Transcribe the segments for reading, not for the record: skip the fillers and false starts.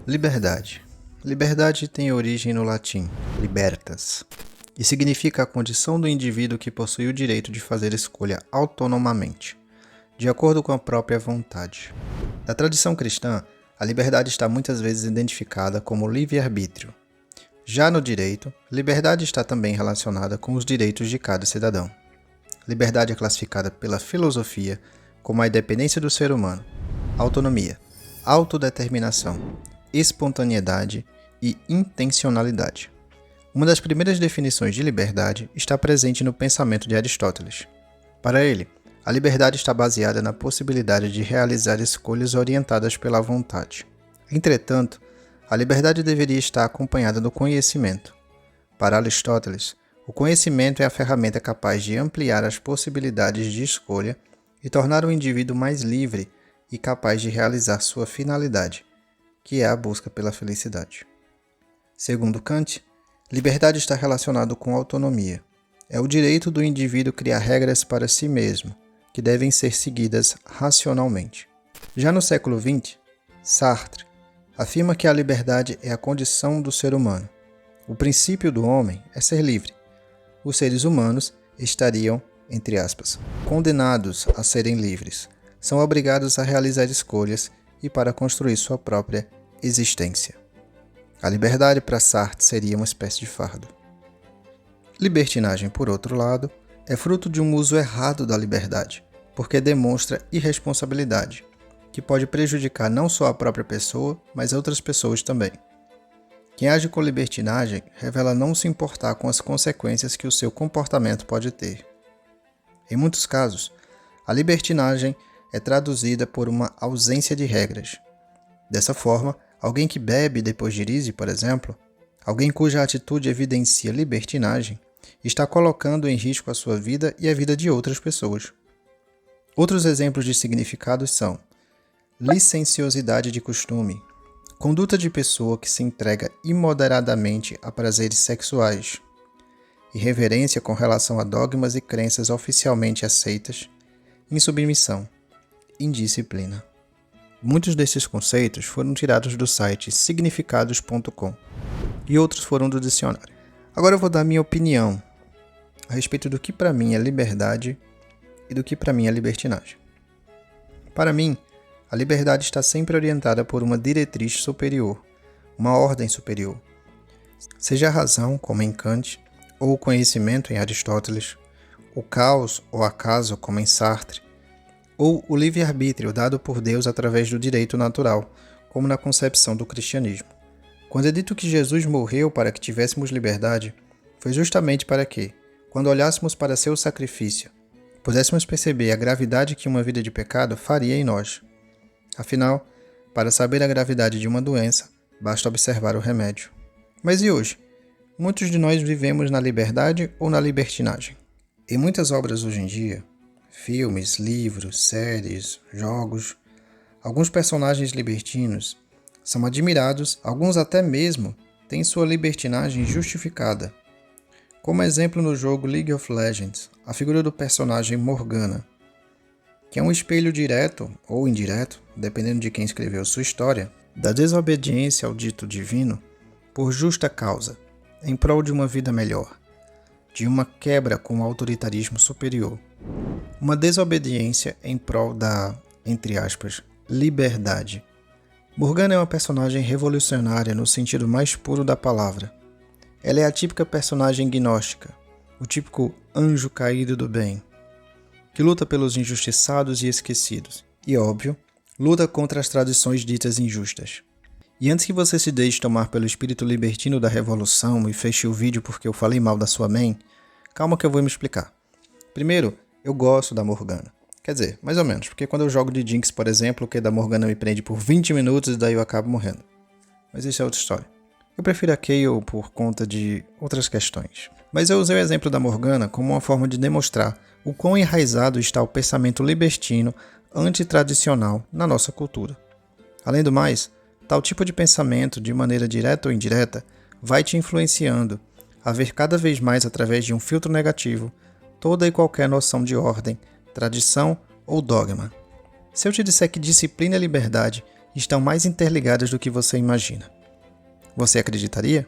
Liberdade. Liberdade tem origem no latim, libertas, e significa a condição do indivíduo que possui o direito de fazer escolha autonomamente, de acordo com a própria vontade. Na tradição cristã, a liberdade está muitas vezes identificada como livre-arbítrio. Já no direito, liberdade está também relacionada com os direitos de cada cidadão. Liberdade é classificada pela filosofia como a independência do ser humano, autonomia, autodeterminação, espontaneidade e intencionalidade. Uma das primeiras definições de liberdade está presente no pensamento de Aristóteles. Para ele, a liberdade está baseada na possibilidade de realizar escolhas orientadas pela vontade. Entretanto, a liberdade deveria estar acompanhada do conhecimento. Para Aristóteles, o conhecimento é a ferramenta capaz de ampliar as possibilidades de escolha e tornar o indivíduo mais livre e capaz de realizar sua finalidade, que é a busca pela felicidade. Segundo Kant, liberdade está relacionado com autonomia. É o direito do indivíduo criar regras para si mesmo, que devem ser seguidas racionalmente. Já no século XX, Sartre afirma que a liberdade é a condição do ser humano. O princípio do homem é ser livre. Os seres humanos estariam, entre aspas, condenados a serem livres. São obrigados a realizar escolhas e para construir sua própria existência. A liberdade para Sartre seria uma espécie de fardo. Libertinagem, por outro lado, é fruto de um uso errado da liberdade, porque demonstra irresponsabilidade, que pode prejudicar não só a própria pessoa, mas outras pessoas também. Quem age com libertinagem revela não se importar com as consequências que o seu comportamento pode ter. Em muitos casos, a libertinagem é traduzida por uma ausência de regras. Dessa forma, alguém que bebe e depois dirige, por exemplo, alguém cuja atitude evidencia libertinagem, está colocando em risco a sua vida e a vida de outras pessoas. Outros exemplos de significados são licenciosidade de costume, conduta de pessoa que se entrega imoderadamente a prazeres sexuais, irreverência com relação a dogmas e crenças oficialmente aceitas, insubmissão, indisciplina. Muitos desses conceitos foram tirados do site significados.com e outros foram do dicionário. Agora eu vou dar minha opinião a respeito do que para mim é liberdade e do que para mim é libertinagem. Para mim, a liberdade está sempre orientada por uma diretriz superior, uma ordem superior. Seja a razão, como em Kant, ou o conhecimento em Aristóteles, o caos ou acaso, como em Sartre, ou o livre-arbítrio dado por Deus através do direito natural, como na concepção do cristianismo. Quando é dito que Jesus morreu para que tivéssemos liberdade, foi justamente para que, quando olhássemos para seu sacrifício, pudéssemos perceber a gravidade que uma vida de pecado faria em nós. Afinal, para saber a gravidade de uma doença, basta observar o remédio. Mas e hoje? Muitos de nós vivemos na liberdade ou na libertinagem? Em muitas obras hoje em dia, filmes, livros, séries, jogos, alguns personagens libertinos são admirados, alguns até mesmo têm sua libertinagem justificada. Como exemplo no jogo League of Legends, a figura do personagem Morgana, que é um espelho direto ou indireto, dependendo de quem escreveu sua história, da desobediência ao dito divino por justa causa, em prol de uma vida melhor, de uma quebra com o autoritarismo superior. Uma desobediência em prol da, entre aspas, liberdade. Morgana é uma personagem revolucionária no sentido mais puro da palavra. Ela é a típica personagem gnóstica, o típico anjo caído do bem, que luta pelos injustiçados e esquecidos. E, óbvio, luta contra as tradições ditas injustas. E antes que você se deixe tomar pelo espírito libertino da revolução e feche o vídeo porque eu falei mal da sua mãe, calma que eu vou me explicar. Primeiro, eu gosto da Morgana. Quer dizer, mais ou menos, porque quando eu jogo de Jinx, por exemplo, o que da Morgana me prende por 20 minutos e daí eu acabo morrendo. Mas isso é outra história. Eu prefiro a Kayle por conta de outras questões. Mas eu usei o exemplo da Morgana como uma forma de demonstrar o quão enraizado está o pensamento libertino antitradicional na nossa cultura. Além do mais, tal tipo de pensamento, de maneira direta ou indireta, vai te influenciando a ver cada vez mais através de um filtro negativo toda e qualquer noção de ordem, tradição ou dogma. Se eu te disser que disciplina é liberdade estão mais interligadas do que você imagina. Você acreditaria?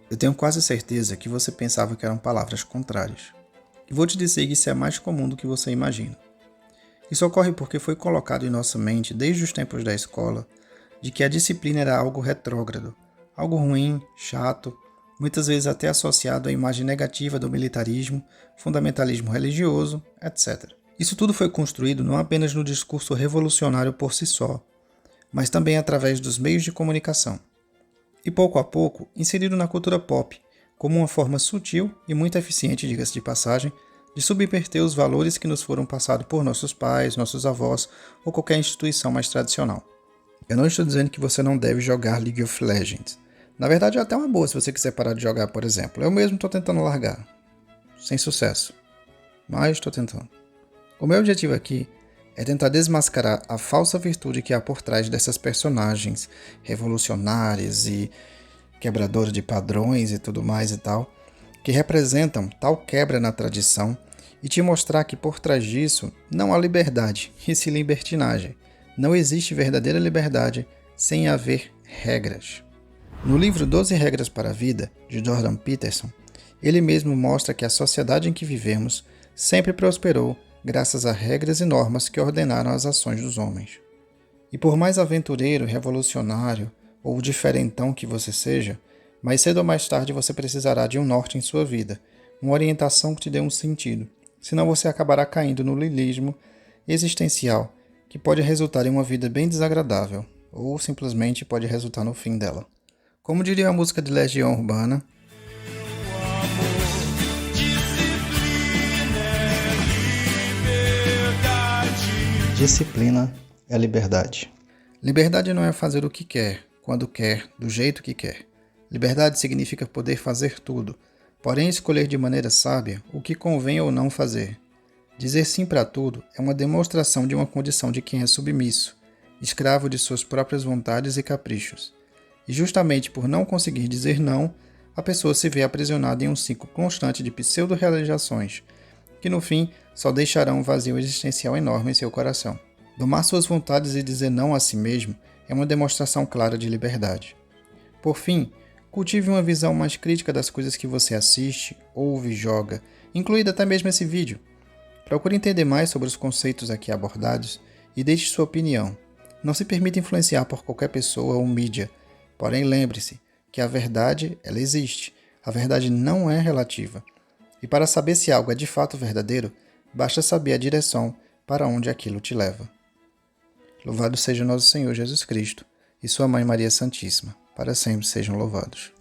Eu tenho quase certeza que você pensava que eram palavras contrárias. E vou te dizer que isso é mais comum do que você imagina. Isso ocorre porque foi colocado em nossa mente, desde os tempos da escola, de que a disciplina era algo retrógrado, algo ruim, chato, muitas vezes até associado à imagem negativa do militarismo, fundamentalismo religioso, etc. Isso tudo foi construído não apenas no discurso revolucionário por si só, mas também através dos meios de comunicação. E pouco a pouco, inserido na cultura pop, como uma forma sutil e muito eficiente, diga-se de passagem, de subverter os valores que nos foram passados por nossos pais, nossos avós ou qualquer instituição mais tradicional. Eu não estou dizendo que você não deve jogar League of Legends. Na verdade é até uma boa se você quiser parar de jogar, por exemplo. Eu mesmo estou tentando largar. Sem sucesso. Mas estou tentando. O meu objetivo aqui é tentar desmascarar a falsa virtude que há por trás dessas personagens revolucionárias e quebradoras de padrões e tudo mais e tal, que representam tal quebra na tradição e te mostrar que por trás disso não há liberdade, e sim libertinagem. Não existe verdadeira liberdade sem haver regras. No livro 12 Regras para a Vida, de Jordan Peterson, ele mesmo mostra que a sociedade em que vivemos sempre prosperou graças a regras e normas que ordenaram as ações dos homens. E por mais aventureiro, revolucionário ou diferentão que você seja, mais cedo ou mais tarde você precisará de um norte em sua vida, uma orientação que te dê um sentido, senão você acabará caindo no niilismo existencial, que pode resultar em uma vida bem desagradável, ou simplesmente pode resultar no fim dela. Como diria a música de Legião Urbana, disciplina é liberdade. Liberdade não é fazer o que quer, quando quer, do jeito que quer. Liberdade significa poder fazer tudo, porém escolher de maneira sábia o que convém ou não fazer. Dizer sim para tudo é uma demonstração de uma condição de quem é submisso, escravo de suas próprias vontades e caprichos. E justamente por não conseguir dizer não, a pessoa se vê aprisionada em um ciclo constante de pseudo-realizações, que no fim só deixarão um vazio existencial enorme em seu coração. Domar suas vontades e dizer não a si mesmo é uma demonstração clara de liberdade. Por fim, cultive uma visão mais crítica das coisas que você assiste, ouve e joga, incluído até mesmo esse vídeo. Procure entender mais sobre os conceitos aqui abordados e deixe sua opinião. Não se permita influenciar por qualquer pessoa ou mídia, porém lembre-se que a verdade, ela existe. A verdade não é relativa. E para saber se algo é de fato verdadeiro, basta saber a direção para onde aquilo te leva. Louvado seja nosso Senhor Jesus Cristo e sua Mãe Maria Santíssima. Para sempre sejam louvados.